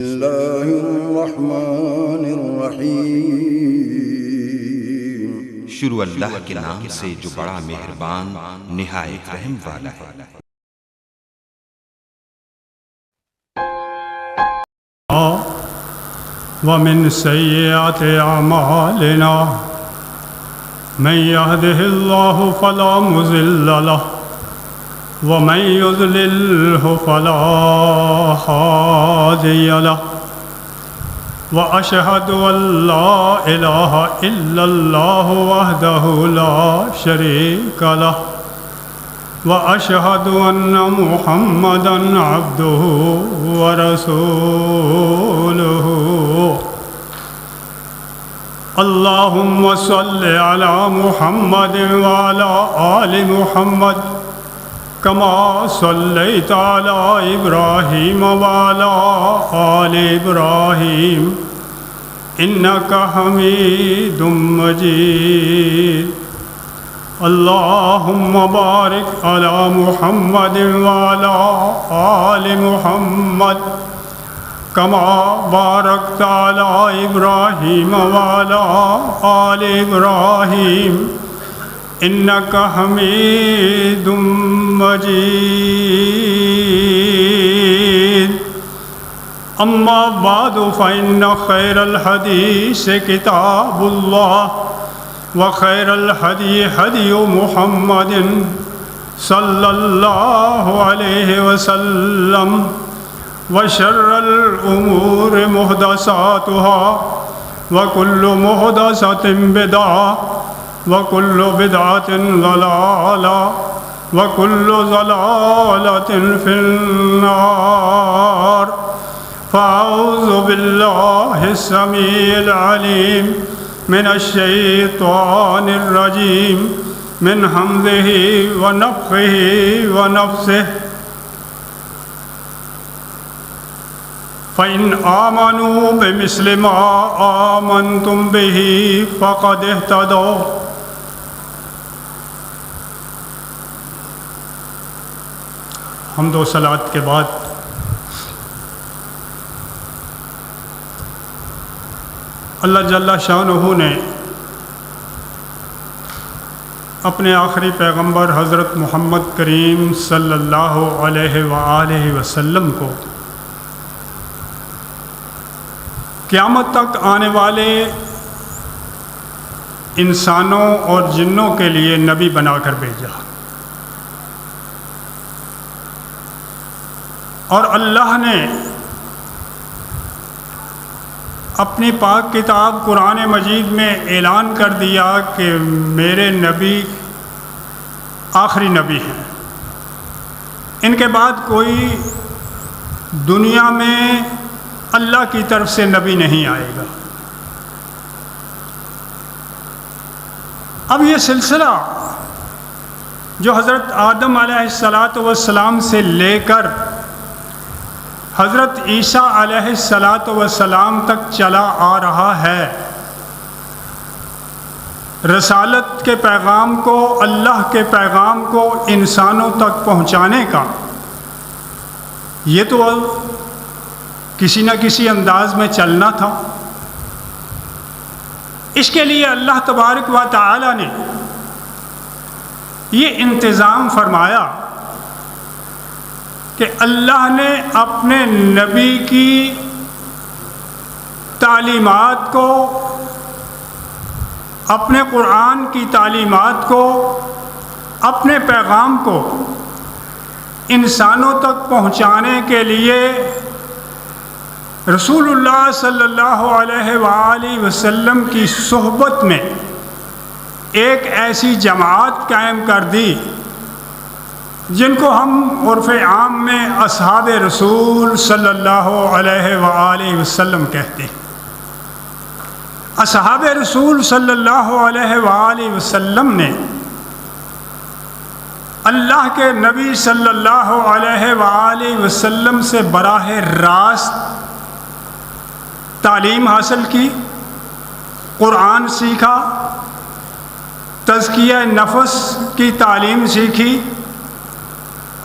اللہ الرحمن الرحیم۔ شروع اللہ کے نام سے جو بڑا مہربان نہایت رحم والا ہے۔ ومن سیئات اعمالنا من يهده الله فلا مضل له ومن يضلله فلا هادي له وأشهد أن لا إله إلا الله وحده لا شريك له وأشهد أن محمدًا عبده ورسوله اللهم صل على محمد وعلى آل محمد كما صليت على إبراهيم وعلى آل إبراهيم إنك حميد مجيد اللهم بارك على محمد وعلى آل محمد كما باركت على إبراهيم وعلى آل إبراهيم إنك حميد مجيد أما بعد فإن خير الحديث كتاب الله وخير الهدي هدي محمد صلى الله عليه وسلم وشر الأمور محدثاتها وكل محدثة بدعة وكل بدعة ضلالة وكل ضلالة في النار فأعوذ بالله السميع العليم من الشيطان الرجيم من همزه ونفخه ونفثه فإن آمنوا بمثل ما آمنتم به فقد اهتدوا حمد و صلوات کے بعد اللہ جل شانہ نے اپنے آخری پیغمبر حضرت محمد کریم صلی اللہ علیہ وآلہ وسلم کو قیامت تک آنے والے انسانوں اور جنوں کے لیے نبی بنا کر بھیجا، اور اللہ نے اپنی پاک کتاب قرآن مجید میں اعلان کر دیا کہ میرے نبی آخری نبی ہیں، ان کے بعد کوئی دنیا میں اللہ کی طرف سے نبی نہیں آئے گا۔ اب یہ سلسلہ جو حضرت آدم علیہ السلام سے لے کر حضرت عیسیٰ علیہ السلام تک چلا آ رہا ہے، رسالت کے پیغام کو، اللہ کے پیغام کو انسانوں تک پہنچانے کا، یہ تو کسی نہ کسی انداز میں چلنا تھا۔ اس کے لیے اللہ تبارک و تعالی نے یہ انتظام فرمایا کہ اللہ نے اپنے نبی کی تعلیمات کو، اپنے قرآن کی تعلیمات کو، اپنے پیغام کو انسانوں تک پہنچانے کے لیے رسول اللہ صلی اللہ علیہ وآلہ وسلم کی صحبت میں ایک ایسی جماعت قائم کر دی جن کو ہم عرف عام میں اصحاب رسول صلی اللہ علیہ وآلہ وسلم کہتے ہیں۔ اصحاب رسول صلی اللہ علیہ وآلہ وسلم نے اللہ کے نبی صلی اللہ علیہ وآلہ وسلم سے براہ راست تعلیم حاصل کی، قرآن سیکھا، تزکیہ نفس کی تعلیم سیکھی،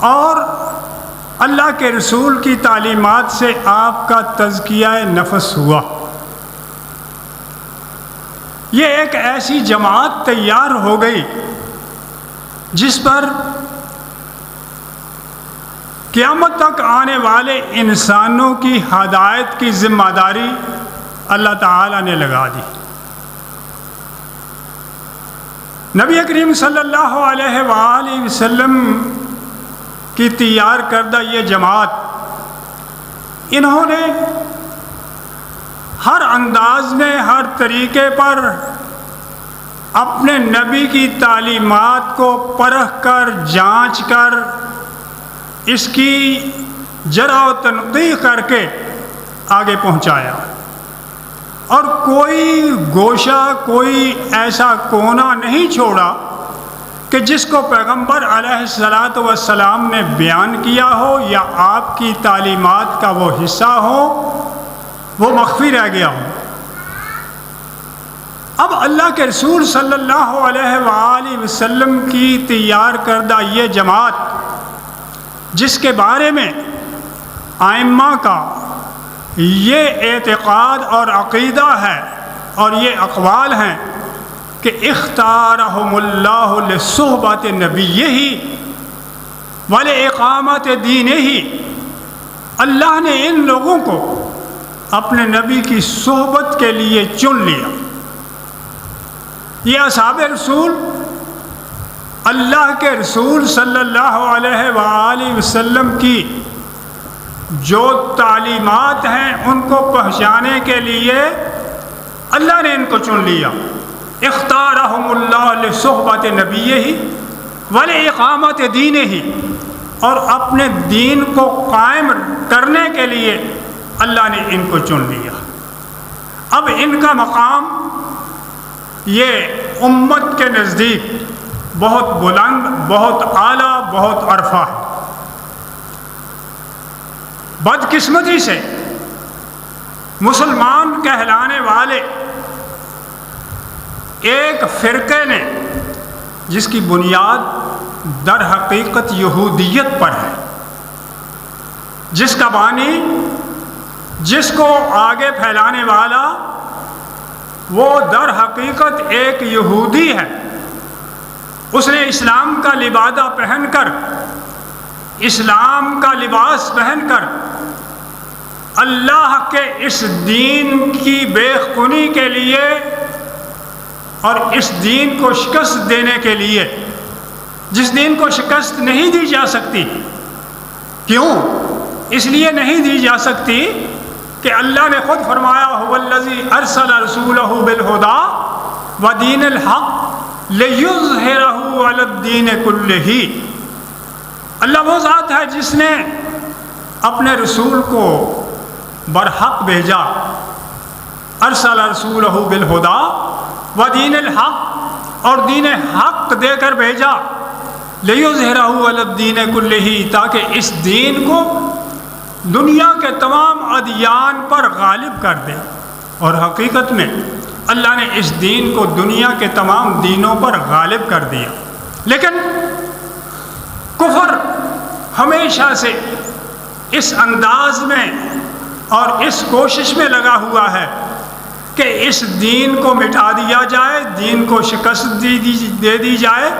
اور اللہ کے رسول کی تعلیمات سے آپ کا تزکیہ نفس ہوا۔ یہ ایک ایسی جماعت تیار ہو گئی جس پر قیامت تک آنے والے انسانوں کی ہدایت کی ذمہ داری اللہ تعالیٰ نے لگا دی۔ نبی کریم صلی اللہ علیہ وآلہ وسلم کی تیار کردہ یہ جماعت، انہوں نے ہر انداز میں، ہر طریقے پر اپنے نبی کی تعلیمات کو پرکھ کر، جانچ کر، اس کی جرح و تنقیح کر کے آگے پہنچایا، اور کوئی گوشہ، کوئی ایسا کونا نہیں چھوڑا کہ جس کو پیغمبر علیہ الصلاۃ والسلام نے بیان کیا ہو یا آپ کی تعلیمات کا وہ حصہ ہو، وہ مخفی رہ گیا ہو۔ اب اللہ کے رسول صلی اللہ علیہ وآلہ وسلم کی تیار کردہ یہ جماعت، جس کے بارے میں ائمہ کا یہ اعتقاد اور عقیدہ ہے اور یہ اقوال ہیں کہ اختارہم اللہ لصحبت نبیہ ولاقامت دینہ، اللہ نے ان لوگوں کو اپنے نبی کی صحبت کے لیے چن لیا۔ یہ اصحاب رسول اللہ کے رسول صلی اللہ علیہ وآلہ وسلم کی جو تعلیمات ہیں ان کو پہنچانے کے لیے اللہ نے ان کو چن لیا۔ اختارہم اللہ لصحبت نبیہ ولاقامت دینہ، اور اپنے دین کو قائم کرنے کے لیے اللہ نے ان کو چن لیا۔ اب ان کا مقام یہ امت کے نزدیک بہت بلند، بہت اعلیٰ، بہت عرفہ ہے۔ بدقسمتی سے مسلمان کہلانے والے ایک فرقے نے، جس کی بنیاد در حقیقت یہودیت پر ہے، جس کا بانی، جس کو آگے پھیلانے والا، وہ در حقیقت ایک یہودی ہے۔ اس نے اسلام کا لبادہ پہن کر، اسلام کا لباس پہن کر اللہ کے اس دین کی بے خونی کے لیے اور اس دین کو شکست دینے کے لیے، جس دین کو شکست نہیں دی جا سکتی۔ کیوں؟ اس لیے نہیں دی جا سکتی کہ اللہ نے خود فرمایا هو الذی ارسل رسولہ بالہدی ودین الحق لیظہرہ علی الدین کلہ۔ اللہ وہ ذات ہے جس نے اپنے رسول کو برحق بھیجا، ارسل رسولہ بالہدی ودین الحق، اور دین حق دے کر بھیجا، لیظہرہ علی الدین کلہ، تاکہ اس دین کو دنیا کے تمام ادیان پر غالب کر دے۔ اور حقیقت میں اللہ نے اس دین کو دنیا کے تمام دینوں پر غالب کر دیا۔ لیکن کفر ہمیشہ سے اس انداز میں اور اس کوشش میں لگا ہوا ہے کہ اس دین کو مٹا دیا جائے، دین کو شکست دے دی جائے،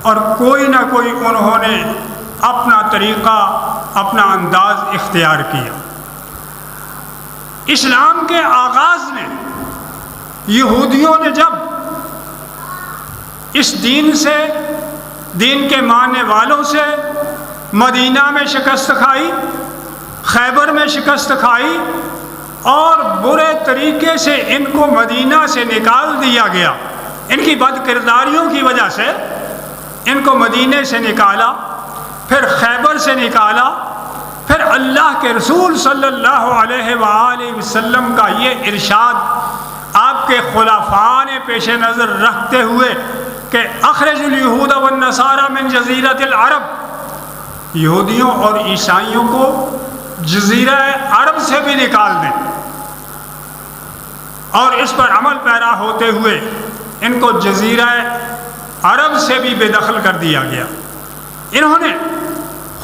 اور کوئی نہ کوئی انہوں نے اپنا طریقہ، اپنا انداز اختیار کیا۔ اسلام کے آغاز میں یہودیوں نے جب اس دین سے، دین کے ماننے والوں سے مدینہ میں شکست کھائی، خیبر میں شکست کھائی، اور برے طریقے سے ان کو مدینہ سے نکال دیا گیا۔ ان کی بد کرداریوں کی وجہ سے ان کو مدینے سے نکالا، پھر خیبر سے نکالا، پھر اللہ کے رسول صلی اللہ علیہ وآلہ وسلم کا یہ ارشاد آپ کے خلفاء نے پیش نظر رکھتے ہوئے کہ اخرج الیہود والنصارى من جزیرۃ العرب، یہودیوں اور عیسائیوں کو جزیرہ عرب سے بھی نکال دیں، اور اس پر عمل پیرا ہوتے ہوئے ان کو جزیرہ عرب سے بھی بے دخل کر دیا گیا۔ انہوں نے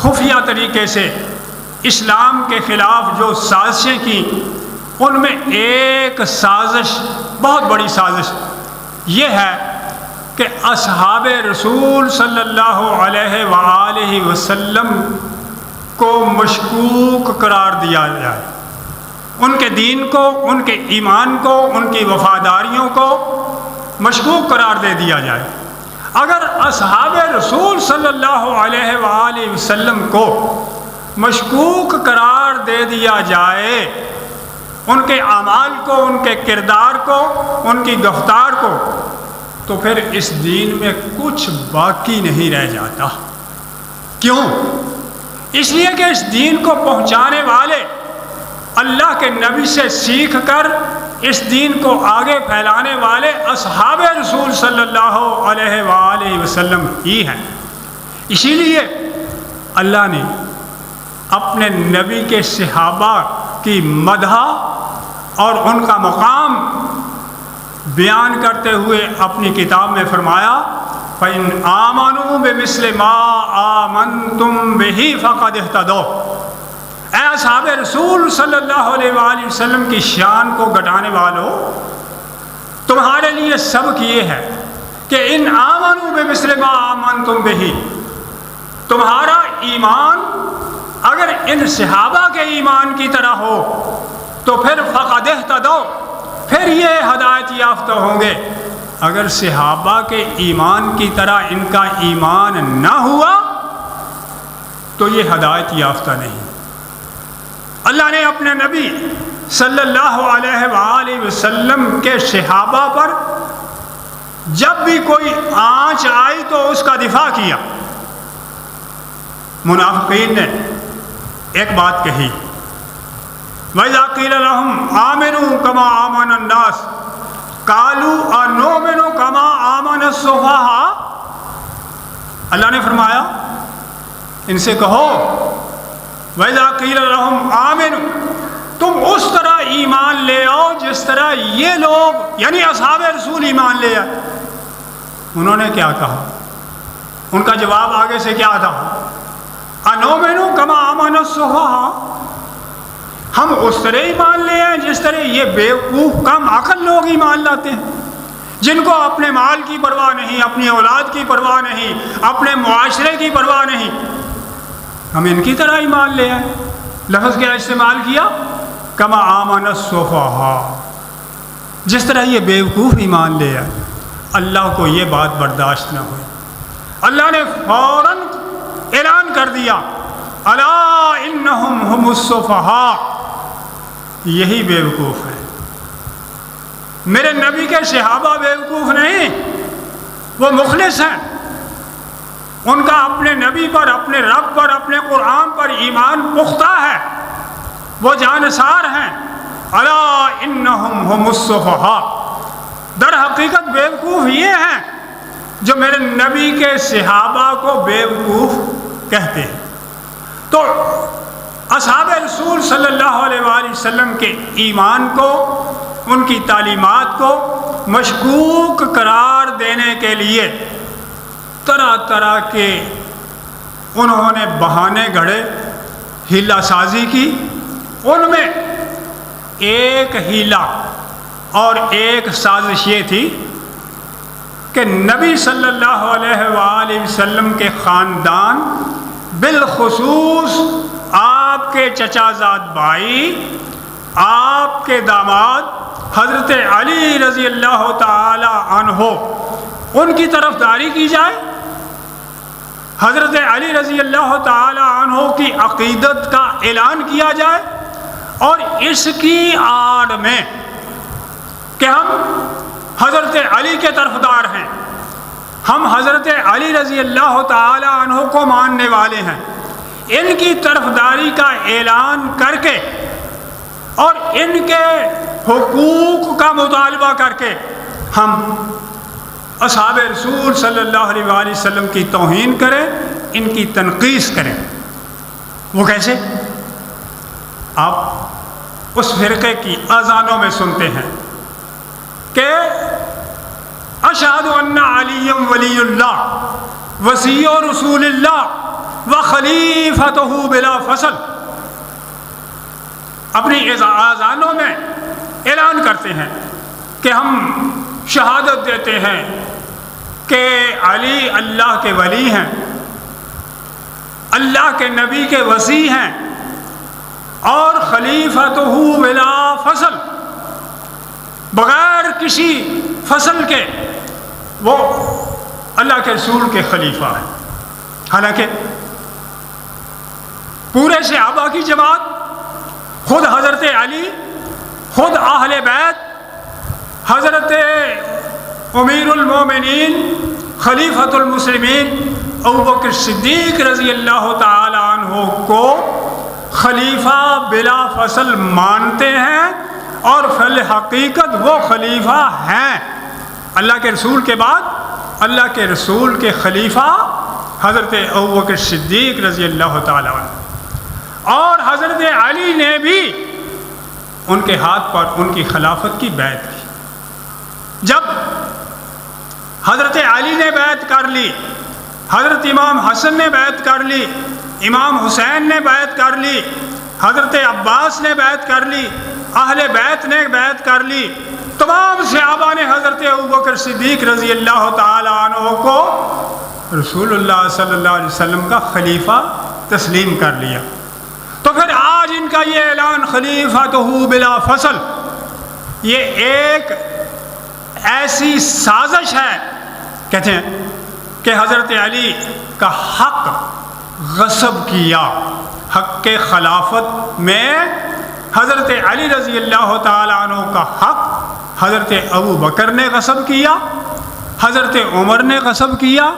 خفیہ طریقے سے اسلام کے خلاف جو سازشیں کی، ان میں ایک سازش، بہت بڑی سازش یہ ہے کہ اصحاب رسول صلی اللہ علیہ وآلہ وسلم کو مشکوک قرار دیا جائے، ان کے دین کو، ان کے ایمان کو، ان کی وفاداریوں کو مشکوک قرار دے دیا جائے۔ اگر اصحاب رسول صلی اللہ علیہ وآلہ وسلم کو مشکوک قرار دے دیا جائے، ان کے اعمال کو، ان کے کردار کو، ان کی گفتار کو، تو پھر اس دین میں کچھ باقی نہیں رہ جاتا۔ کیوں؟ اس لیے کہ اس دین کو پہنچانے والے اللہ کے نبی سے سیکھ کر اس دین کو آگے پھیلانے والے اصحاب رسول صلی اللہ علیہ وآلہ وسلم ہی ہیں۔ اسی لیے اللہ نے اپنے نبی کے صحابہ کی مدح اور ان کا مقام بیان کرتے ہوئے اپنی کتاب میں فرمایا فَإِنْ آمَنُوا بِمِثْلِ مَا آمَنْتُمْ بِهِ فَقَدِ اهْتَدَوْا۔ اے اصحاب رسول صلی اللہ علیہ وآلہ وسلم کی شان کو گھٹانے والوں، تمہارے لیے سبق یہ ہے کہ ان آمنوا بمثل ما آمنتم بہ، تمہارا ایمان اگر ان صحابہ کے ایمان کی طرح ہو تو پھر فقد اہتدوا، پھر یہ ہدایت یافتہ ہوں گے۔ اگر صحابہ کے ایمان کی طرح ان کا ایمان نہ ہوا تو یہ ہدایت یافتہ نہیں۔ اللہ نے اپنے نبی صلی اللہ علیہ وآلہ وسلم کے صحابہ پر جب بھی کوئی آنچ آئی تو اس کا دفاع کیا۔ منافقین نے ایک بات کہی وَإِذَا قِيلَ لَهُمْ آمِنُوا كَمَا آمَنَ النَّاسُ قَالُوا أَنُؤْمِنُ كَمَا آمَنَ السُّفَهَاءُ۔ اللہ نے فرمایا ان سے کہو وَإِذَا قِيلَ لَهُمْ آمِنُوا، تم اس طرح ایمان لے آؤ جس طرح یہ لوگ یعنی اصحاب رسول ایمان لے آئے۔ انہوں نے کیا کہا؟ ان کا جواب آگے سے کیا تھا؟ أَنُؤْمِنُ كَمَا آمَنَ السُّفَهَاءُ، ہم اس طرح ایمان لے آئیں جس طرح یہ بیوقوف کم عقل لوگ ایمان لاتے ہیں، جن کو اپنے مال کی پرواہ نہیں، اپنی اولاد کی پرواہ نہیں، اپنے معاشرے کی پرواہ نہیں، ہم ان کی طرح ایمان لے آئیں۔ لفظ کیا استعمال کیا؟ کما آمن السفہاء، جس طرح یہ بیوقوف ایمان لے آئے۔ اللہ کو یہ بات برداشت نہ ہوئی، اللہ نے فوراً اعلان کر دیا الا انہم ہم السفہاء، یہی بیوقوف ہیں۔ میرے نبی کے صحابہ بیوقوف نہیں، وہ مخلص ہیں، ان کا اپنے نبی پر، اپنے رب پر، اپنے قرآن پر ایمان پختہ ہے، وہ جانسار ہیں۔ الا انہم ہم السفہاء، در حقیقت بیوقوف یہ ہیں جو میرے نبی کے صحابہ کو بیوقوف کہتے ہیں۔ تو اصحاب رسول صلی اللہ علیہ وآلہ وسلم کے ایمان کو، ان کی تعلیمات کو مشکوک قرار دینے کے لیے طرح طرح کے انہوں نے بہانے گھڑے، ہیلہ سازی کی۔ ان میں ایک ہیلہ اور ایک سازش یہ تھی کہ نبی صلی اللہ علیہ وآلہ وسلم کے خاندان، بالخصوص آپ کے چچا زاد بھائی، آپ کے داماد حضرت علی رضی اللہ تعالی عنہ، ان کی طرفداری کی جائے، حضرت علی رضی اللہ تعالی عنہ کی عقیدت کا اعلان کیا جائے، اور اس کی آڑ میں کہ ہم حضرت علی کے طرفدار ہیں، ہم حضرت علی رضی اللہ تعالی عنہ کو ماننے والے ہیں، ان کی طرفداری کا اعلان کر کے اور ان کے حقوق کا مطالبہ کر کے ہم اصحاب رسول صلی اللہ علیہ وآلہ وسلم کی توہین کریں، ان کی تنقیص کریں۔ وہ کیسے؟ آپ اس فرقے کی اذانوں میں سنتے ہیں کہ اشہد ان علی ولی اللہ وصی رسول اللہ وخلیفتہ بلا فصل، اپنی آذانوں میں اعلان کرتے ہیں کہ ہم شہادت دیتے ہیں کہ علی اللہ کے ولی ہیں، اللہ کے نبی کے وصی ہیں، اور خلیفتہ بلا فصل، بغیر کسی فصل کے وہ اللہ کے رسول کے خلیفہ ہیں۔ حالانکہ پورے صحابہ کی جماعت، خود حضرت علی، خود اہل بیت، حضرت امیر المومنین خلیفۃ المسلمین ابو بکر صدیق رضی اللہ تعالی عنہ کو خلیفہ بلا فصل مانتے ہیں، اور فی الحقیقت وہ خلیفہ ہیں۔ اللہ کے رسول کے بعد اللہ کے رسول کے خلیفہ حضرت ابو بکر صدیق رضی اللہ تعالی عنہ، اور حضرت علی نے بھی ان کے ہاتھ پر ان کی خلافت کی بیعت کی۔ جب حضرت علی نے بیعت کر لی، حضرت امام حسن نے بیعت کر لی، امام حسین نے بیعت کر لی، حضرت عباس نے بیعت کر لی، اہل بیت نے بیعت کر لی، تمام صحابہ نے حضرت ابوبکر صدیق رضی اللہ تعالی عنہ کو رسول اللہ صلی اللہ علیہ وسلم کا خلیفہ تسلیم کر لیا۔ تو پھر آج ان کا یہ اعلان خلیفتہ بلا فصل، یہ ایک ایسی سازش ہے، کہتے ہیں کہ حضرت علی کا حق غصب کیا۔ حق کے خلافت میں حضرت علی رضی اللہ تعالی عنہ کا حق حضرت ابو بکر نے غصب کیا، حضرت عمر نے غصب کیا،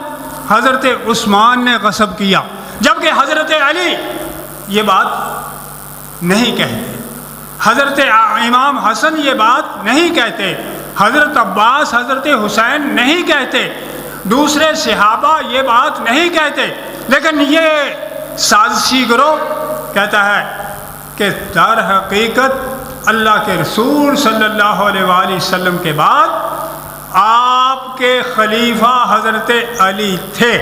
حضرت عثمان نے غصب کیا، جبکہ حضرت علی یہ بات نہیں کہتے، حضرت امام حسن یہ بات نہیں کہتے، حضرت عباس حضرت حسین نہیں کہتے، دوسرے صحابہ یہ بات نہیں کہتے، لیکن یہ سازشی گروہ کہتا ہے کہ در حقیقت اللہ کے رسول صلی اللہ علیہ وآلہ وسلم کے بعد آپ کے خلیفہ حضرت علی تھے،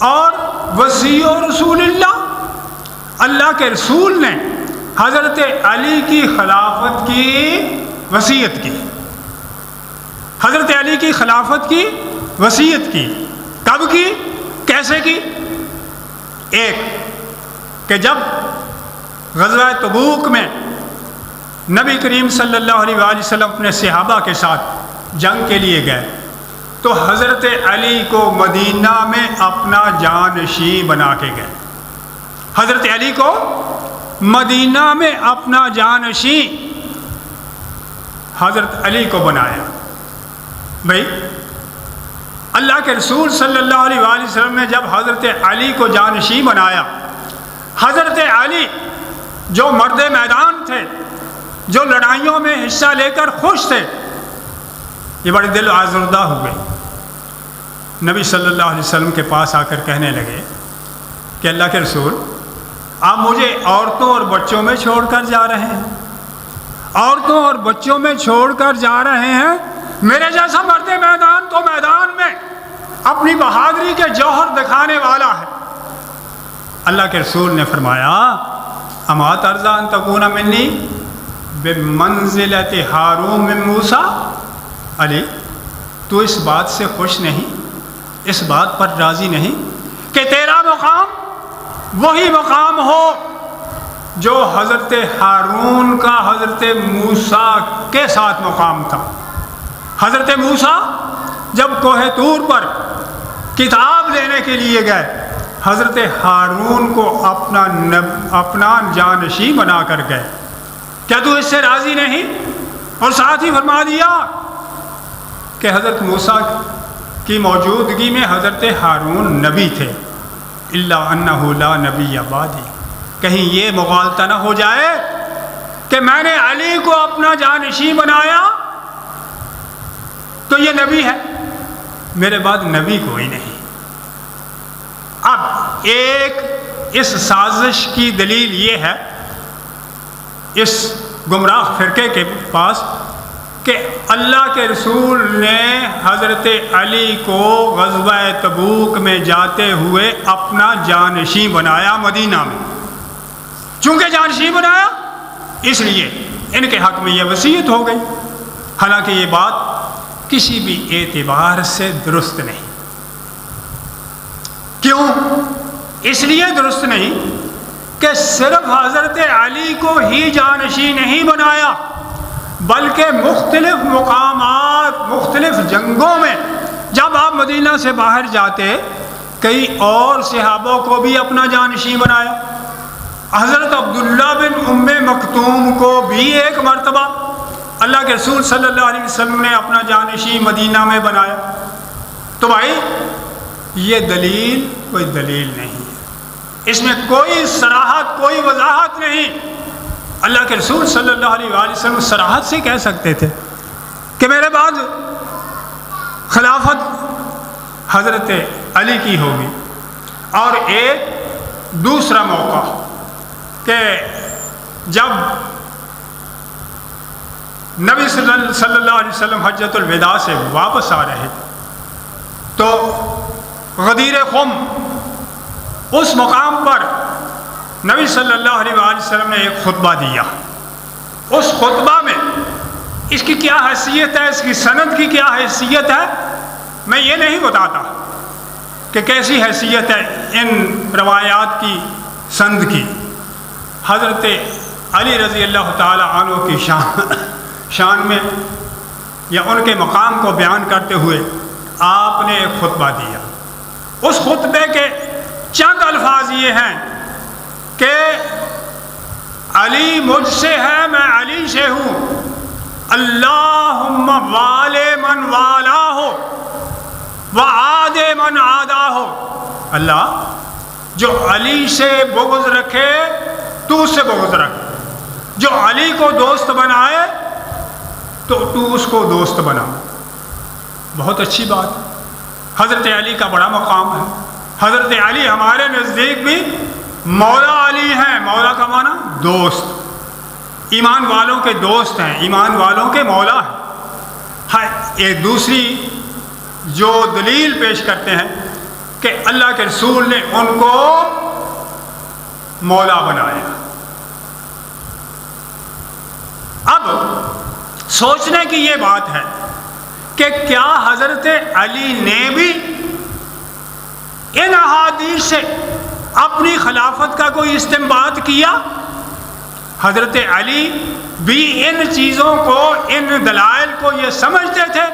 اور وصی رسول اللہ کے رسول نے حضرت علی کی خلافت کی وصیت کی، حضرت علی کی خلافت کی وصیت کی۔ کب کی؟ کیسے کی؟ ایک کہ جب غزوہ تبوک میں نبی کریم صلی اللہ علیہ وآلہ وسلم اپنے صحابہ کے ساتھ جنگ کے لیے گئے، تو حضرت علی کو مدینہ میں اپنا جانشین بنا کے گئے، حضرت علی کو مدینہ میں اپنا جانشین حضرت علی کو بنایا۔ بھائی اللہ کے رسول صلی اللہ علیہ وآلہ وسلم نے جب حضرت علی کو جانشین بنایا، حضرت علی جو مرد میدان تھے، جو لڑائیوں میں حصہ لے کر خوش تھے، یہ بڑے دل آزردہ ہوئے، نبی صلی اللہ علیہ وسلم کے پاس آ کر کہنے لگے کہ اللہ کے رسول، آپ مجھے عورتوں اور بچوں میں چھوڑ کر جا رہے ہیں، عورتوں اور بچوں میں چھوڑ کر جا رہے ہیں، میرے جیسا مرد میدان تو میدان میں اپنی بہادری کے جوہر دکھانے والا ہے۔ اللہ کے رسول نے فرمایا اما ترضی ان تکون منی بمنزلۃ ہارون من موسیٰ، علی تو اس بات سے خوش نہیں، اس بات پر راضی نہیں کہ تیرا مقام وہی مقام ہو جو حضرت ہارون کا حضرت موسیٰ کے ساتھ مقام تھا۔ حضرت موسیٰ جب کوہ طور پر کتاب لینے کے لیے گئے، حضرت ہارون کو اپنا جانشین بنا کر گئے، کیا تو اس سے راضی نہیں؟ اور ساتھ ہی فرما دیا کہ حضرت موسیٰ کی موجودگی میں حضرت ہارون نبی تھے، الا انہ لا نبی بعدی، کہیں یہ مغالطہ نہ ہو جائے کہ میں نے علی کو اپنا جانشین بنایا تو یہ نبی ہے، میرے بعد نبی کوئی نہیں۔ اب ایک اس سازش کی دلیل یہ ہے، اس گمراہ فرقے کے پاس کہ اللہ کے رسول نے حضرت علی کو غزوہ تبوک میں جاتے ہوئے اپنا جانشین بنایا مدینہ میں. چونکہ جانشین بنایا اس لیے ان کے حق میں یہ وصیت ہو گئی. حالانکہ یہ بات کسی بھی اعتبار سے درست نہیں. کیوں؟ اس لیے درست نہیں کہ صرف حضرت علی کو ہی جانشین نہیں بنایا، بلکہ مختلف مقامات، مختلف جنگوں میں جب آپ مدینہ سے باہر جاتے کئی اور صحابوں کو بھی اپنا جانشین بنایا. حضرت عبداللہ بن ام مکتوم کو بھی ایک مرتبہ اللہ کے رسول صلی اللہ علیہ وسلم نے اپنا جانشین مدینہ میں بنایا. تو بھائی یہ دلیل کوئی دلیل نہیں ہے، اس میں کوئی صراحت، کوئی وضاحت نہیں. اللہ کے رسول صلی اللہ علیہ وسلم صراحت سے کہہ سکتے تھے کہ میرے بعد خلافت حضرت علی کی ہوگی. اور ایک دوسرا موقع کہ جب نبی صلی اللہ علیہ وسلم حجۃ الوداع سے واپس آ رہے تو غدیر خم اس مقام پر نبی صلی اللہ علیہ وسلم نے ایک خطبہ دیا. اس خطبہ میں اس کی کیا حیثیت ہے، اس کی سند کی کیا حیثیت ہے، میں یہ نہیں بتاتا کہ کیسی حیثیت ہے ان روایات کی سند کی. حضرت علی رضی اللہ تعالی عنہ کی شان میں یا ان کے مقام کو بیان کرتے ہوئے آپ نے ایک خطبہ دیا. اس خطبے کے چند الفاظ یہ ہیں کہ علی مجھ سے ہے، میں علی سے ہوں. اللہم والے من والا ہو وعاد من عادا ہو. اللہ جو علی سے بغض رکھے تو اس سے بغض رکھ، جو علی کو دوست بنائے تو اس کو دوست بنا. بہت اچھی بات. حضرت علی کا بڑا مقام ہے. حضرت علی ہمارے نزدیک بھی مولا علی ہیں. مولا کا معنی دوست، ایمان والوں کے دوست ہیں، ایمان والوں کے مولا ہیں. ایک دوسری جو دلیل پیش کرتے ہیں کہ اللہ کے رسول نے ان کو مولا بنایا. اب سوچنے کی یہ بات ہے کہ کیا حضرت علی نے بھی ان احادیث سے اپنی خلافت کا کوئی استنباط کیا؟ حضرت علی بھی ان چیزوں کو، ان دلائل کو یہ سمجھتے تھے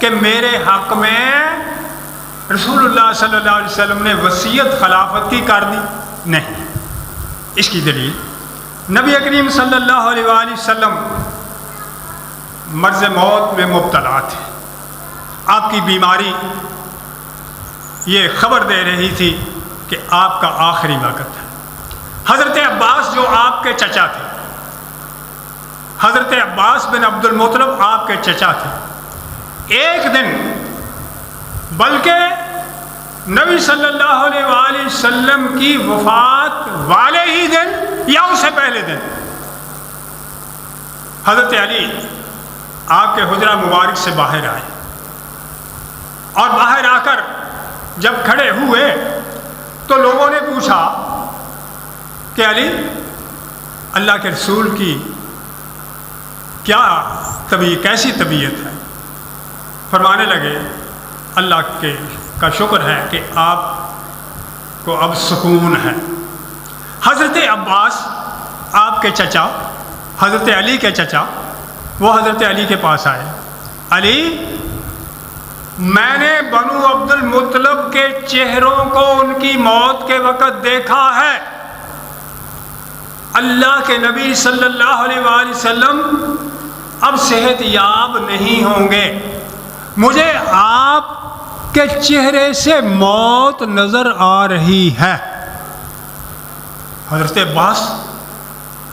کہ میرے حق میں رسول اللہ صلی اللہ علیہ وسلم نے وصیت خلافت کی کر دی؟ نہیں. اس کی دلیل نبی کریم صلی اللہ علیہ وآلہ وسلم مرض موت میں مبتلا تھے. آپ کی بیماری یہ خبر دے رہی تھی کہ آپ کا آخری وقت ہے. حضرت عباس جو آپ کے چچا تھے، حضرت عباس بن عبد المطلب آپ کے چچا تھے، ایک دن بلکہ نبی صلی اللہ علیہ وآلہ وسلم کی وفات والے ہی دن یا اس سے پہلے دن حضرت علی آپ کے حجرہ مبارک سے باہر آئے، اور باہر آ کر جب کھڑے ہوئے تو لوگوں نے پوچھا کہ علی، اللہ کے رسول کی کیا کیسی طبیعت ہے؟ فرمانے لگے اللہ کا شکر ہے کہ آپ کو اب سکون ہے. حضرت عباس آپ کے چچا، حضرت علی کے چچا، وہ حضرت علی کے پاس آئے. علی، میں نے بنو عبد المطلب کے چہروں کو ان کی موت کے وقت دیکھا ہے. اللہ کے نبی صلی اللہ علیہ وآلہ وسلم اب صحت یاب نہیں ہوں گے. مجھے آپ کے چہرے سے موت نظر آ رہی ہے. حضرت عباس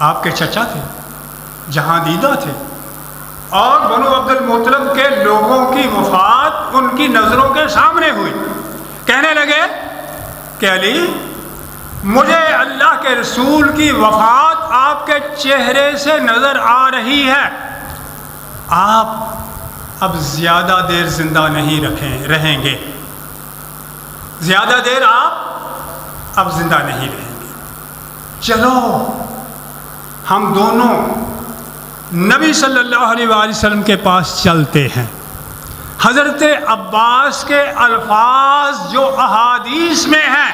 آپ کے چچا تھے، جہاں دیدہ تھے، اور بنو عبد المطلب کے لوگوں کی وفات ان کی نظروں کے سامنے ہوئی. کہنے لگے کہ علی، مجھے اللہ کے رسول کی وفات آپ کے چہرے سے نظر آ رہی ہے. آپ اب زیادہ دیر زندہ نہیں رہیں گے، زیادہ دیر آپ اب زندہ نہیں رہیں گے، چلو ہم دونوں نبی صلی اللہ علیہ وآلہ وسلم کے پاس چلتے ہیں۔ حضرت عباس کے الفاظ جو احادیث میں ہیں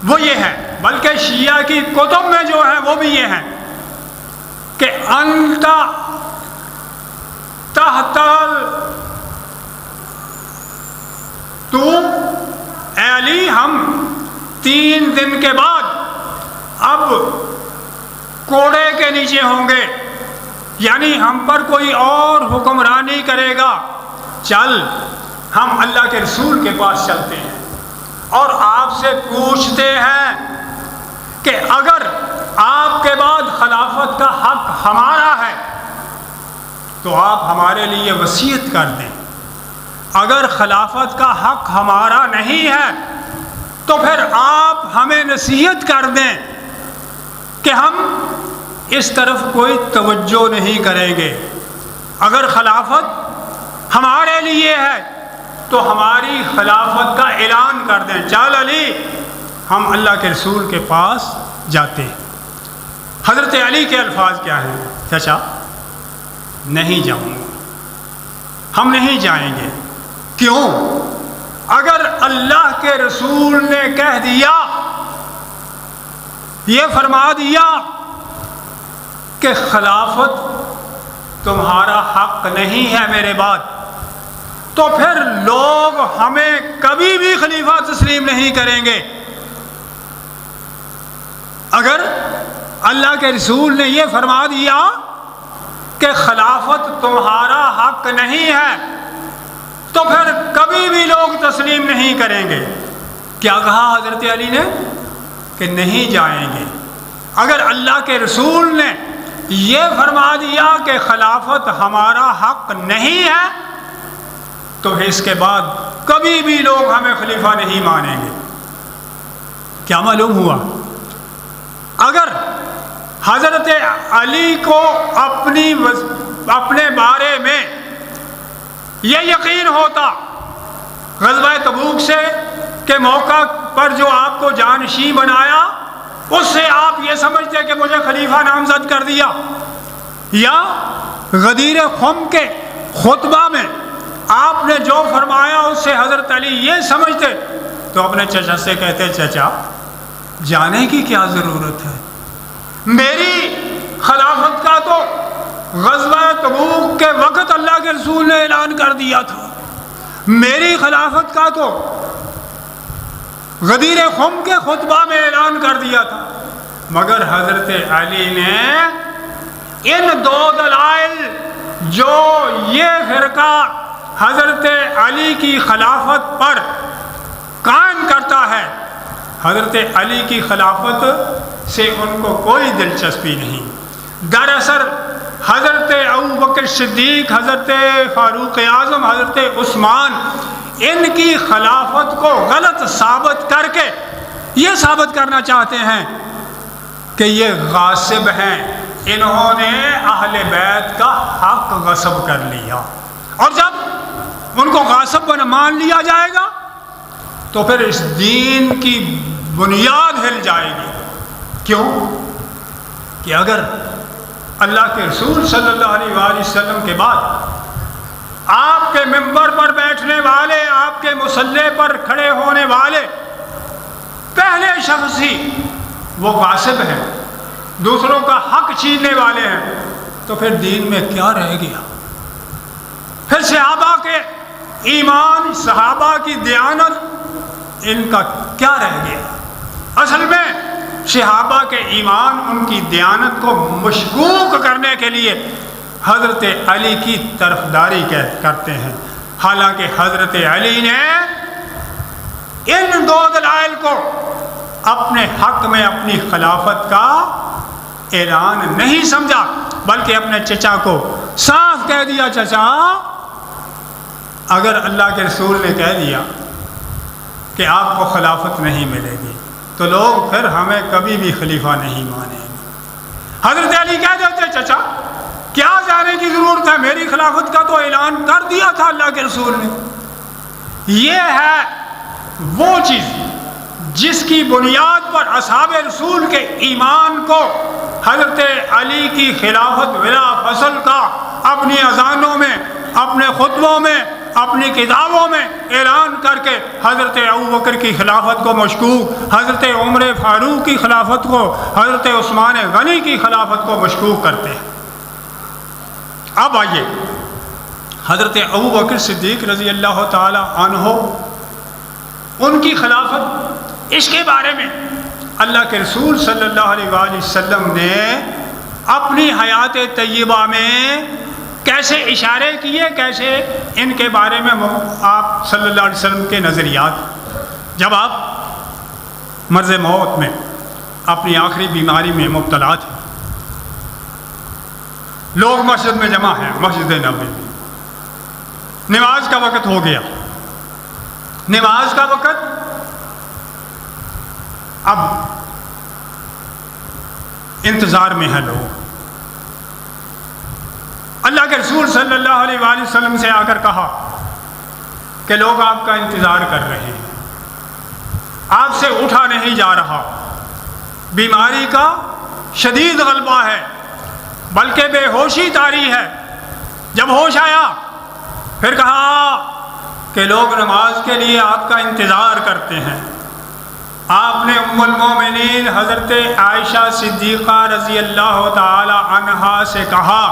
وہ یہ ہیں، بلکہ شیعہ کی کتب میں جو ہیں وہ بھی یہ ہیں کہ انت تحت تو اے علی، ہم 3 دن کے بعد اب کوڑے کے نیچے ہوں گے، یعنی ہم پر کوئی اور حکمرانی کرے گا، چل ہم اللہ کے رسول کے پاس چلتے ہیں اور آپ سے پوچھتے ہیں کہ اگر آپ کے بعد خلافت کا حق ہمارا ہے تو آپ ہمارے لیے وصیت کر دیں، اگر خلافت کا حق ہمارا نہیں ہے تو پھر آپ ہمیں نصیحت کر دیں کہ ہم اس طرف کوئی توجہ نہیں کریں گے، اگر خلافت ہمارے لیے ہے تو ہماری خلافت کا اعلان کر دیں، چل علی ہم اللہ کے رسول کے پاس جاتے ہیں۔ حضرت علی کے الفاظ کیا ہیں؟ چچا نہیں جاؤں گا، ہم نہیں جائیں گے۔ کیوں؟ اگر اللہ کے رسول نے کہہ دیا، یہ فرما دیا کہ خلافت تمہارا حق نہیں ہے میرے بعد، تو پھر لوگ ہمیں کبھی بھی خلیفہ تسلیم نہیں کریں گے۔ اگر اللہ کے رسول نے یہ فرما دیا کہ خلافت تمہارا حق نہیں ہے تو پھر کبھی بھی لوگ تسلیم نہیں کریں گے۔ کیا کہا حضرت علی نے؟ کہ نہیں جائیں گے۔ اگر اللہ کے رسول نے یہ فرما دیا کہ خلافت ہمارا حق نہیں ہے تو اس کے بعد کبھی بھی لوگ ہمیں خلیفہ نہیں مانیں گے۔ کیا معلوم ہوا؟ اگر حضرت علی کو اپنے بارے میں یہ یقین ہوتا غزوہ تبوک سے کہ موقع پر جو آپ کو جانشین بنایا اس سے آپ یہ سمجھتے کہ مجھے خلیفہ نامزد کر دیا، یا غدیر خم کے خطبہ میں آپ نے جو فرمایا اس سے حضرت علی یہ سمجھتے تو اپنے چچا سے کہتے چچا جانے کی کیا ضرورت ہے، میری خلافت کا تو غزوہ تبوک کے وقت اللہ کے رسول نے اعلان کر دیا تھا، میری خلافت کا تو غدیر خم کے خطبہ میں اعلان کر دیا تھا۔ مگر حضرت علی نے ان 2 دلائل جو یہ فرقہ حضرت علی کی خلافت پر قائم کرتا ہے، حضرت علی کی خلافت سے ان کو کوئی دلچسپی نہیں۔ دراصل حضرت ابوبکر صدیق، حضرت فاروق اعظم، حضرت عثمان ان کی خلافت کو غلط ثابت کر کے یہ ثابت کرنا چاہتے ہیں کہ یہ غاصب ہیں، انہوں نے اہل بیت کا حق غصب کر لیا، اور جب ان کو غاصب مان لیا جائے گا تو پھر اس دین کی بنیاد ہل جائے گی۔ کیوں؟ کہ اگر اللہ کے رسول صلی اللہ علیہ وآلہ وسلم کے بعد آپ کے ممبر پر بیٹھنے والے، آپ کے مصلی پر کھڑے ہونے والے پہلے شخص ہی وہ غاصب ہیں، دوسروں کا حق چھیننے والے ہیں، تو پھر دین میں کیا رہ گیا؟ پھر صحابہ کے ایمان، صحابہ کی دیانت، ان کا کیا رہ گیا؟ اصل میں صحابہ کے ایمان، ان کی دیانت کو مشکوک کرنے کے لیے حضرت علی کی طرفداری کرتے ہیں، حالانکہ حضرت علی نے ان 2 دلائل کو اپنے حق میں اپنی خلافت کا اعلان نہیں سمجھا، بلکہ اپنے چچا کو صاف کہہ دیا، چچا اگر اللہ کے رسول نے کہہ دیا کہ آپ کو خلافت نہیں ملے گی تو لوگ پھر ہمیں کبھی بھی خلیفہ نہیں مانیں گے۔ حضرت علی کہہ دیتے چچا کیا جانے میری خلافت کا تو اعلان کر دیا تھا اللہ کے رسول نے۔ یہ ہے وہ چیز جس کی بنیاد پر اصحاب رسول کے ایمان کو حضرت علی کی خلافت بلا فصل کا اپنی اذانوں میں، اپنے خطبوں میں، اپنی کتابوں میں اعلان کر کے حضرت ابوبکر کی خلافت کو مشکوک، حضرت عمر فاروق کی خلافت کو، حضرت عثمان غنی کی خلافت کو مشکوک کرتے ہیں۔ اب آئیے حضرت ابوبکر صدیق رضی اللہ تعالی عنہ، ان کی خلافت، اس کے بارے میں اللہ کے رسول صلی اللہ علیہ وآلہ وسلم نے اپنی حیات طیبہ میں کیسے اشارے کیے، کیسے ان کے بارے میں آپ صلی اللہ علیہ وسلم کے نظریات، جب آپ مرض موت میں اپنی آخری بیماری میں مبتلا تھے، لوگ مسجد میں جمع ہیں، مسجد نبوی میں نماز کا وقت ہو گیا، نماز کا وقت، اب انتظار میں ہے لوگ۔ اللہ کے رسول صلی اللہ علیہ وآلہ وسلم سے آ کر کہا کہ لوگ آپ کا انتظار کر رہے ہیں، آپ سے اٹھا نہیں جا رہا، بیماری کا شدید غلبہ ہے، بلکہ بے ہوشی طاری ہے۔ جب ہوش آیا پھر کہا کہ لوگ نماز کے لیے آپ کا انتظار کرتے ہیں۔ آپ نے ام المومنین حضرت عائشہ صدیقہ رضی اللہ تعالی عنہا سے کہا،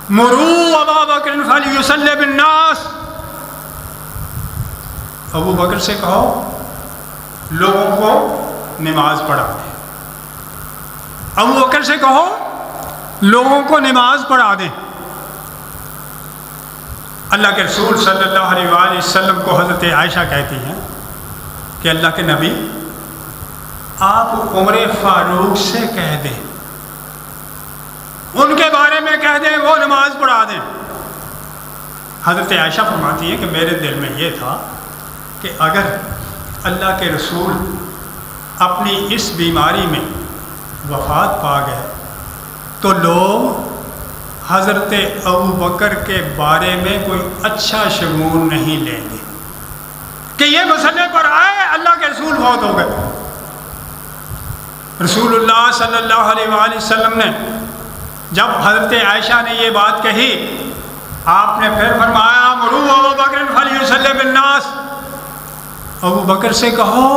مروا ابا بکر فلیصلی بالناس، ابو بکر سے کہو لوگوں کو نماز پڑھا دیں، ابو بکر سے کہو لوگوں کو نماز پڑھا دیں۔ اللہ کے رسول صلی اللہ علیہ وآلہ وسلم کو حضرت عائشہ کہتی ہیں کہ اللہ کے نبی آپ عمر فاروق سے کہہ دیں، ان کے بارے میں کہہ دیں وہ نماز پڑھا دیں۔ حضرت عائشہ فرماتی ہیں کہ میرے دل میں یہ تھا کہ اگر اللہ کے رسول اپنی اس بیماری میں وفات پا گئے تو لوگ حضرت ابو بکر کے بارے میں کوئی اچھا شگون نہیں لیں گے کہ یہ مسئلے پر آئے اللہ کے رسول بہت ہو گئے۔ رسول اللہ صلی اللہ علیہ وآلہ وسلم نے جب حضرت عائشہ نے یہ بات کہی، آپ نے پھر فرمایا مروا ابو بکر فلیصلی بالناس، ابو بکر سے کہو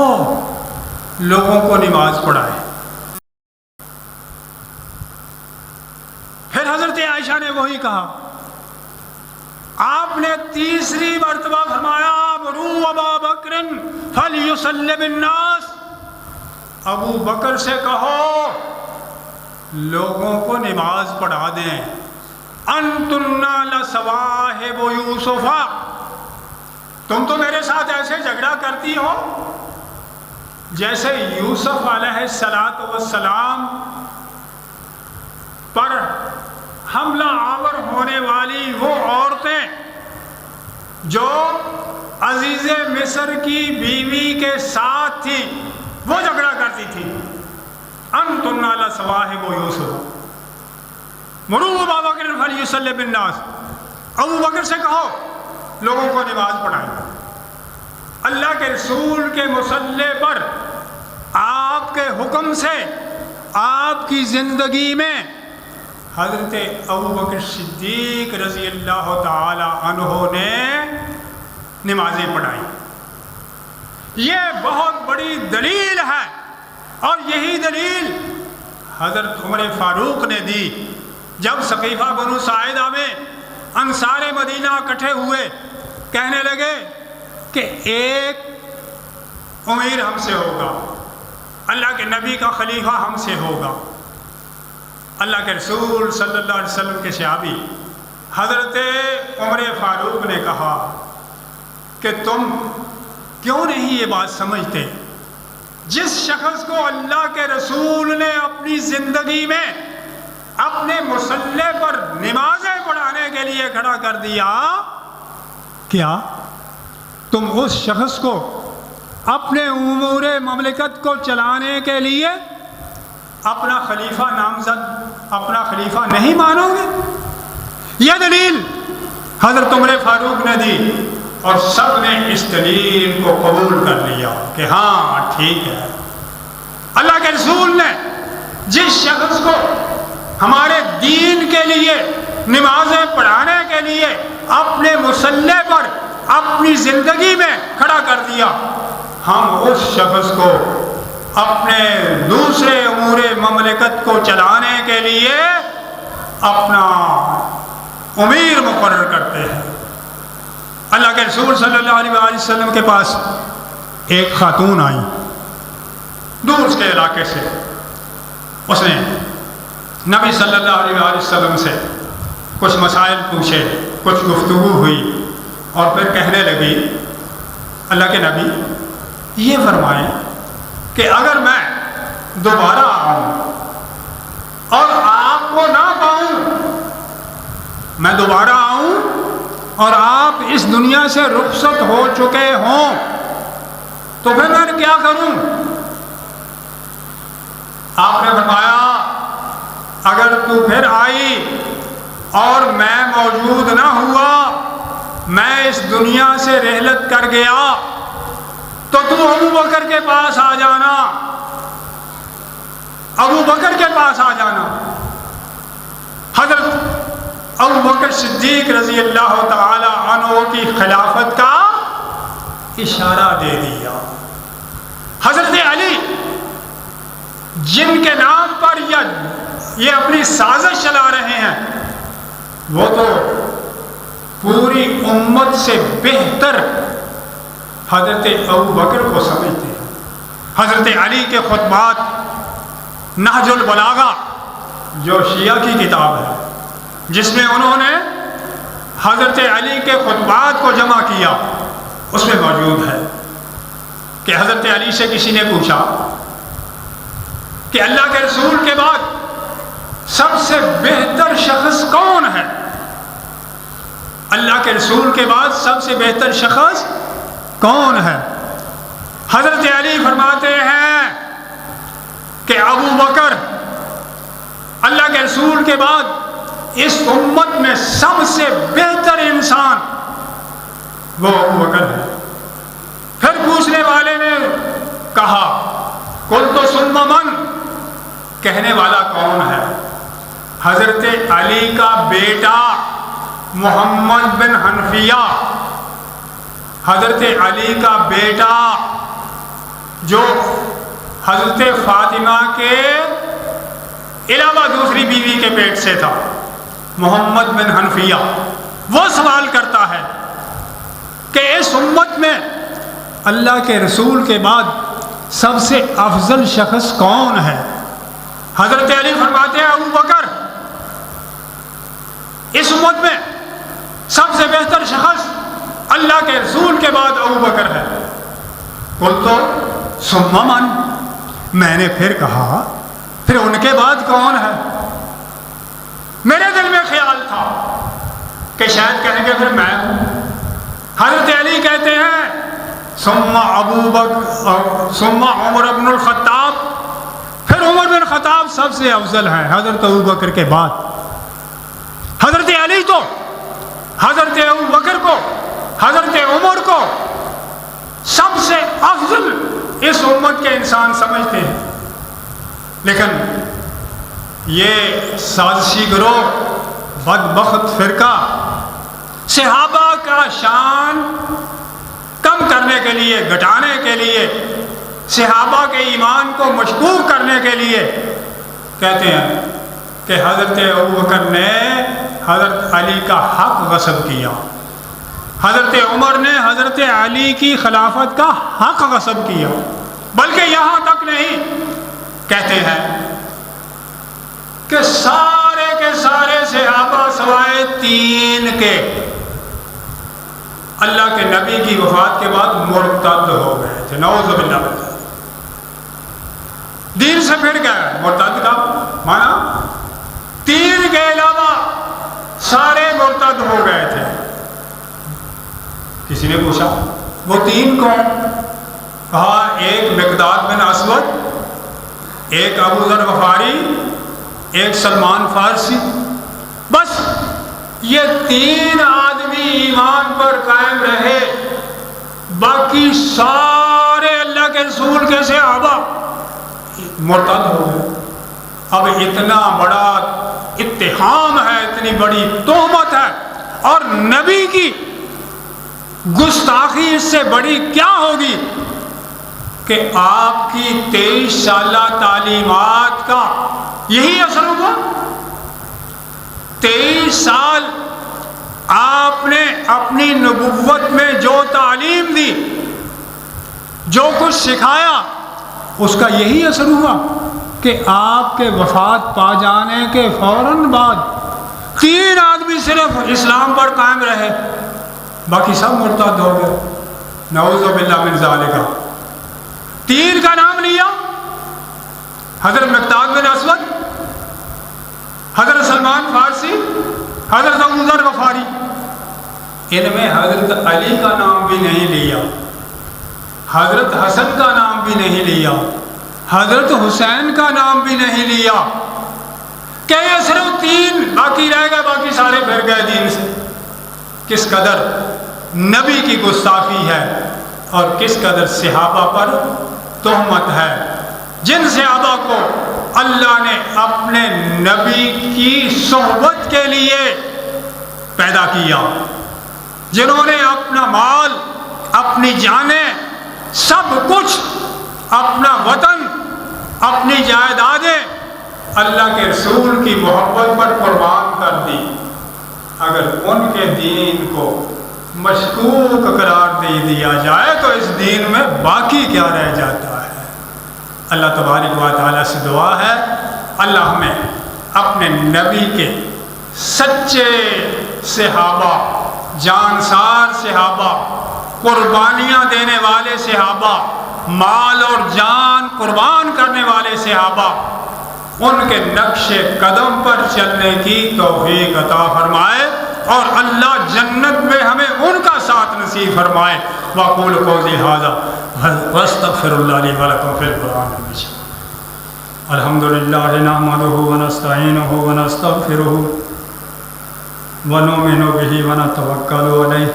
لوگوں کو نماز پڑھائے۔ پھر حضرت عائشہ نے وہی کہا، آپ نے تیسری مرتبہ فرمایا مروا ابا بکر فلیصلی بالناس، ابو بکر سے کہو لوگوں کو نماز پڑھا دیں۔ انتن لصواحب یوسف، تم تو میرے ساتھ ایسے جھگڑا کرتی ہو جیسے یوسف علیہ السلام پر حملہ آور ہونے والی وہ عورتیں جو عزیز مصر کی بیوی کے ساتھ تھی، وہ جھگڑا کرتی تھی۔ انتن لصواحب یوسف مروا ابا بکر فلیصلی بالناس، ابو بکر سے کہو لوگوں کو نماز پڑھائیں۔ اللہ کے رسول کے مصلی پر آپ کے حکم سے آپ کی زندگی میں حضرت ابو بکر صدیق رضی اللہ تعالی عنہ نے نمازیں پڑھائیں۔ یہ بہت بڑی دلیل ہے، اور یہی دلیل حضرت عمر فاروق نے دی جب ثقیفہ بنو ساعدہ میں انصار مدینہ اکٹھے ہوئے، کہنے لگے کہ ایک امیر ہم سے ہوگا، اللہ کے نبی کا خلیفہ ہم سے ہوگا۔ اللہ کے رسول صلی اللہ علیہ وسلم کے صحابی حضرت عمر فاروق نے کہا کہ تم کیوں نہیں یہ بات سمجھتے، جس شخص کو اللہ کے رسول نے اپنی زندگی میں اپنے مصلی پر نمازیں پڑھانے کے لیے کھڑا کر دیا، کیا تم اس شخص کو اپنے امور مملکت کو چلانے کے لیے اپنا خلیفہ نامزد، اپنا خلیفہ نہیں مانو گے؟ یہ دلیل حضرت عمر فاروق نے دی اور سب نے اس دلیل کو قبول کر لیا کہ ہاں ٹھیک ہے۔ اللہ کے رسول نے جس شخص کو ہمارے دین کے لیے، نمازیں پڑھانے کے لیے اپنے مصلی پر اپنی زندگی میں کھڑا کر دیا، ہم اس شخص کو اپنے دوسرے امور مملکت کو چلانے کے لیے اپنا امیر مقرر کرتے ہیں۔ اللہ کے رسول صلی اللہ علیہ وآلہ وسلم کے پاس ایک خاتون آئی دور کے علاقے سے، اس نے نبی صلی اللہ علیہ وآلہ وسلم سے کچھ مسائل پوچھے، کچھ گفتگو ہوئی اور پھر کہنے لگی اللہ کے نبی یہ فرمائیں کہ اگر میں دوبارہ آؤں اور آپ کو نہ پاؤں، میں دوبارہ آؤں اور آپ اس دنیا سے رخصت ہو چکے ہوں تو پھر میں کیا کروں؟ آپ نے فرمایا اگر تو پھر آئی اور میں موجود نہ ہوا، میں اس دنیا سے رحلت کر گیا تو ابو بکر کے پاس آ جانا، ابو بکر کے پاس آ جانا۔ حضرت ابو بکر صدیق رضی اللہ تعالی عنہ کی خلافت کا اشارہ دے دیا۔ حضرت علی جن کے نام پر یہ اپنی سازش چلا رہے ہیں، وہ تو پوری امت سے بہتر حضرت ابو بکر کو سمجھتے ہیں۔ حضرت علی کے خطبات نہج البلاغہ جو شیعہ کی کتاب ہے، جس میں انہوں نے حضرت علی کے خطبات کو جمع کیا، اس میں موجود ہے کہ حضرت علی سے کسی نے پوچھا کہ اللہ کے رسول کے بعد سب سے بہتر شخص کون ہے؟ اللہ کے رسول کے بعد سب سے بہتر شخص کون ہے؟ حضرت علی فرماتے ہیں کہ ابو بکر اللہ کے رسول کے بعد اس امت میں سب سے بہتر انسان وہ ابو بکر ہے۔ پھر پوچھنے والے نے کہا قلت ثم من، کہنے والا کون ہے؟ حضرت علی کا بیٹا محمد بن حنفیہ، حضرت علی کا بیٹا جو حضرت فاطمہ کے علاوہ دوسری بیوی کے پیٹ سے تھا، محمد بن حنفیہ، وہ سوال کرتا ہے کہ اس امت میں اللہ کے رسول کے بعد سب سے افضل شخص کون ہے؟ حضرت علی فرماتے ہیں ابو بکر، اس امت میں سب سے بہتر شخص اللہ کے رسول کے بعد ابو بکر ہے۔ قلت ثم من، میں نے پھر کہا پھر ان کے بعد کون ہے؟ میرے دل میں خیال تھا کہ شاید کہیں گے پھر میں ہوں۔ حضرت علی کہتے ہیں ثم ابو بکر ثم عمر بن الخطاب، پھر عمر بن خطاب سب سے افضل ہے حضرت ابو بکر کے بعد۔ حضرت علی تو حضرت ابو بکر کو، حضرت عمر کو سب سے افضل اس امت کے انسان سمجھتے ہیں، لیکن یہ سازشی گروہ، بدبخت فرقہ صحابہ کا شان کم کرنے کے لیے، گھٹانے کے لیے، صحابہ کے ایمان کو مشکوک کرنے کے لیے کہتے ہیں کہ حضرت ابوبکر نے حضرت علی کا حق غصب کیا، حضرت عمر نے حضرت علی کی خلافت کا حق غصب کیا، بلکہ یہاں تک نہیں، کہتے ہیں کہ سارے کے سارے صحابہ سوائے 3 کے اللہ کے نبی کی وفات کے بعد مرتد ہو گئے تھے، نعوذ باللہ، دین سے پھر گئے۔ مرتد کا معنی 3 کے علاوہ سارے مرتد ہو گئے تھے۔ کسی نے پوچھا وہ 3 کون؟ کہا ایک مقداد بن اسود، ایک ابو ذر غفاری، ایک سلمان فارسی، بس یہ 3 آدمی ایمان پر قائم رہے، باقی سارے اللہ کے رسول کے صحابہ مرتد ہو گئے۔ اب اتنا بڑا اتہام ہے، اتنی بڑی تہمت ہے، اور نبی کی گستاخی اس سے بڑی کیا ہوگی کہ آپ کی 23 سالہ تعلیمات کا یہی اثر ہوا۔ 23 سال آپ نے اپنی نبوت میں جو تعلیم دی، جو کچھ سکھایا، اس کا یہی اثر ہوا کہ آپ کے وفات پا جانے کے فوراً بعد 3 آدمی صرف اسلام پر قائم رہے، باقی سب مرتد ہو گئے۔ نعوذ باللہ من ذالک۔ 3 کا نام لیا، حضرت مقداد بن اسود، حضرت سلمان فارسی، حضرت ابو ذر غفاری۔ ان میں حضرت علی کا نام بھی نہیں لیا، حضرت حسن کا نام بھی نہیں لیا، حضرت حسین کا نام بھی نہیں لیا، کہ یہ صرف 3 باقی رہ گئے، باقی سارے پھر گئے دین سے۔ کس قدر نبی کی گستاخی ہے اور کس قدر صحابہ پر تہمت ہے، جن صحابہ کو اللہ نے اپنے نبی کی صحبت کے لیے پیدا کیا، جنہوں نے اپنا مال، اپنی جانیں، سب کچھ، اپنا وطن، اپنی جائیدادیں اللہ کے رسول کی محبت پر قربان کر دی، اگر ان کے دین کو مشکوک قرار دے دیا جائے تو اس دین میں باقی کیا رہ جاتا ہے۔ اللہ تبارک و تعالیٰ سے دعا ہے اللہ ہمیں اپنے نبی کے سچے صحابہ، جانسار صحابہ، قربانیاں دینے والے صحابہ، مال اور جان قربان کرنے والے صحابہ، ان کے نقش قدم پر چلنے کی توفیق عطا فرمائے، اور اللہ جنت میں ہمیں ان کا ساتھ نصیب فرمائے۔ وَأَقُولُ قَوْلِي هَٰذَا وَأَسْتَغْفِرُ اللَّهَ لِي وَلَكُمْ فِي الْقُرْآنِ الْعَظِيمِ۔ الحمد للہ نحمده ونستعینه ونستغفره ونؤمن به ونتوکل علیہ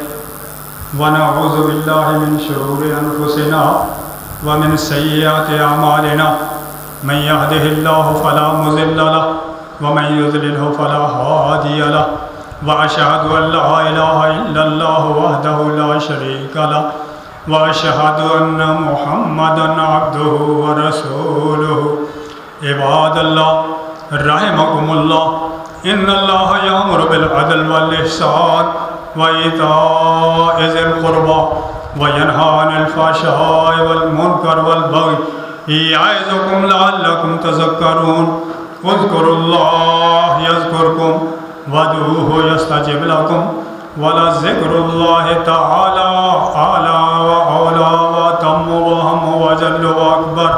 ونعوذ باللہ من شرور انفسنا ومن سیئات اعمالنا، من يهده الله فلا مضل له ومن يضلله فلا هادي له، وأشهد أن لا إله إلا الله وحده لا شريك له، وأشهد أن محمدا عبده ورسوله۔ عباد الله رحمكم الله، إن الله يأمر بالعدل والإحسان وإيتاء ذي القربى وينهى عن الفحشاء والمنكر والبغي يعظكم لعلكم تذكرون۔ اذكروا الله يذكركم وادعوه يستجب لكم ولذكر الله تعالى أعلى وأولى وأتم وأهم وأجل وأكبر۔